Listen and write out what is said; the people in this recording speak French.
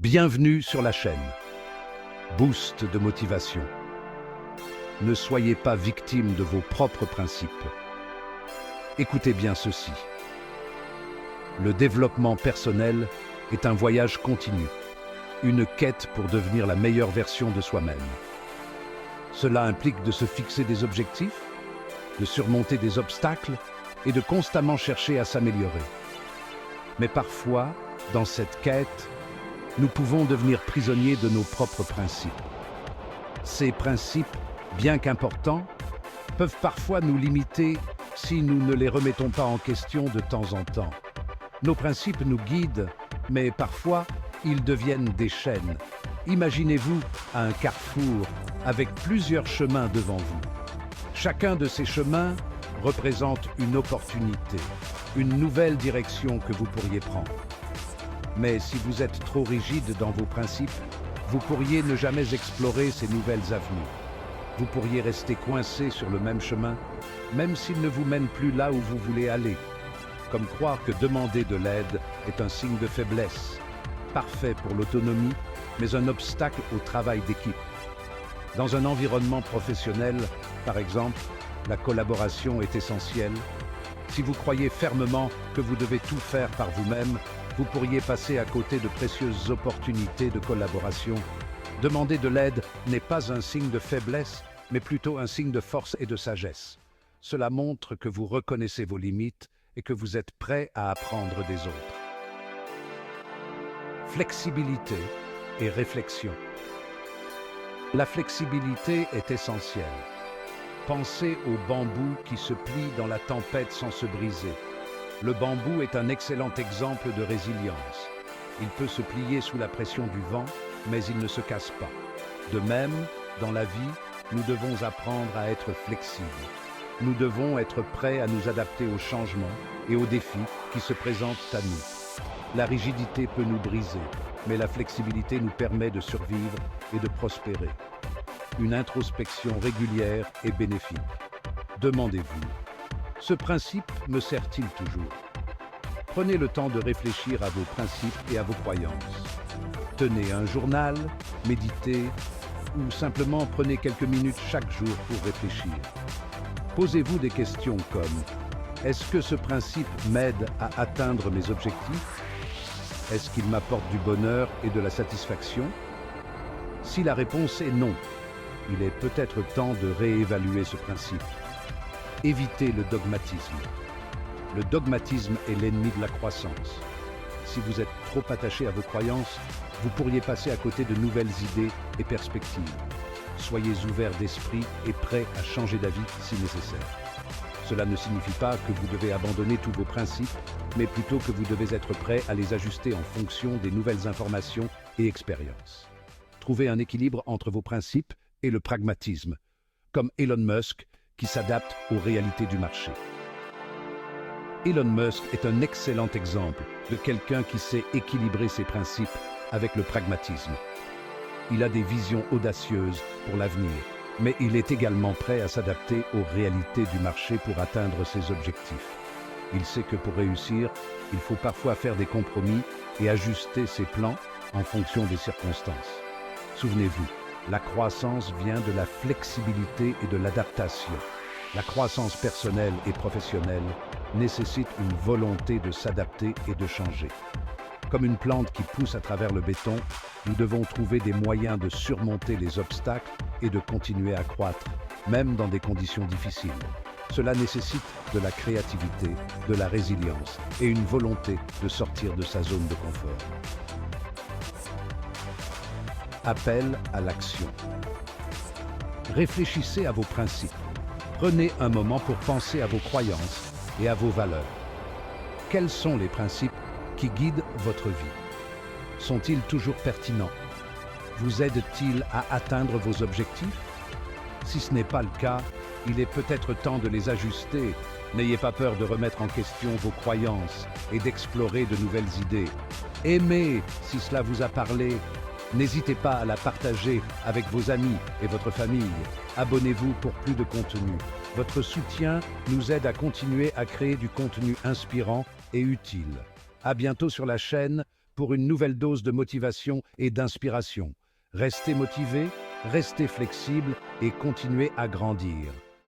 Bienvenue sur la chaîne. Boost de motivation. Ne soyez pas victime de vos propres principes. Écoutez bien ceci. Le développement personnel est un voyage continu, une quête pour devenir la meilleure version de soi-même. Cela implique de se fixer des objectifs, de surmonter des obstacles et de constamment chercher à s'améliorer. Mais parfois, dans cette quête, nous pouvons devenir prisonniers de nos propres principes. Ces principes, bien qu'importants, peuvent parfois nous limiter si nous ne les remettons pas en question de temps en temps. Nos principes nous guident, mais parfois, ils deviennent des chaînes. Imaginez-vous à un carrefour avec plusieurs chemins devant vous. Chacun de ces chemins représente une opportunité, une nouvelle direction que vous pourriez prendre. Mais si vous êtes trop rigide dans vos principes, vous pourriez ne jamais explorer ces nouvelles avenues. Vous pourriez rester coincé sur le même chemin, même s'il ne vous mène plus là où vous voulez aller. Comme croire que demander de l'aide est un signe de faiblesse, parfait pour l'autonomie, mais un obstacle au travail d'équipe. Dans un environnement professionnel, par exemple, la collaboration est essentielle. Si vous croyez fermement que vous devez tout faire par vous-même, vous pourriez passer à côté de précieuses opportunités de collaboration. Demander de l'aide n'est pas un signe de faiblesse, mais plutôt un signe de force et de sagesse. Cela montre que vous reconnaissez vos limites et que vous êtes prêt à apprendre des autres. Flexibilité et réflexion. La flexibilité est essentielle. Pensez au bambou qui se plie dans la tempête sans se briser. Le bambou est un excellent exemple de résilience. Il peut se plier sous la pression du vent, mais il ne se casse pas. De même, dans la vie, nous devons apprendre à être flexibles. Nous devons être prêts à nous adapter aux changements et aux défis qui se présentent à nous. La rigidité peut nous briser, mais la flexibilité nous permet de survivre et de prospérer. Une introspection régulière est bénéfique. Demandez-vous: ce principe me sert-il toujours? Prenez le temps de réfléchir à vos principes et à vos croyances. Tenez un journal, méditez ou simplement prenez quelques minutes chaque jour pour réfléchir. Posez-vous des questions comme: est-ce que ce principe m'aide à atteindre mes objectifs? Est-ce qu'il m'apporte du bonheur et de la satisfaction? Si la réponse est non, il est peut-être temps de réévaluer ce principe. Évitez le dogmatisme. Le dogmatisme est l'ennemi de la croissance. Si vous êtes trop attaché à vos croyances, vous pourriez passer à côté de nouvelles idées et perspectives. Soyez ouverts d'esprit et prêts à changer d'avis si nécessaire. Cela ne signifie pas que vous devez abandonner tous vos principes, mais plutôt que vous devez être prêt à les ajuster en fonction des nouvelles informations et expériences. Trouvez un équilibre entre vos principes et le pragmatisme, comme Elon Musk, qui s'adapte aux réalités du marché. Elon Musk est un excellent exemple de quelqu'un qui sait équilibrer ses principes avec le pragmatisme. Il a des visions audacieuses pour l'avenir, mais il est également prêt à s'adapter aux réalités du marché pour atteindre ses objectifs. Il sait que pour réussir, il faut parfois faire des compromis et ajuster ses plans en fonction des circonstances. Souvenez-vous, la croissance vient de la flexibilité et de l'adaptation. La croissance personnelle et professionnelle nécessite une volonté de s'adapter et de changer. Comme une plante qui pousse à travers le béton, nous devons trouver des moyens de surmonter les obstacles et de continuer à croître, même dans des conditions difficiles. Cela nécessite de la créativité, de la résilience et une volonté de sortir de sa zone de confort. Appel à l'action. Réfléchissez à vos principes. Prenez un moment pour penser à vos croyances et à vos valeurs. Quels sont les principes qui guident votre vie? Sont-ils toujours pertinents? Vous aident-ils à atteindre vos objectifs? Si ce n'est pas le cas, il est peut-être temps de les ajuster. N'ayez pas peur de remettre en question vos croyances et d'explorer de nouvelles idées. Aimez si cela vous a parlé. N'hésitez pas à la partager avec vos amis et votre famille. Abonnez-vous pour plus de contenu. Votre soutien nous aide à continuer à créer du contenu inspirant et utile. À bientôt sur la chaîne pour une nouvelle dose de motivation et d'inspiration. Restez motivé, restez flexible et continuez à grandir.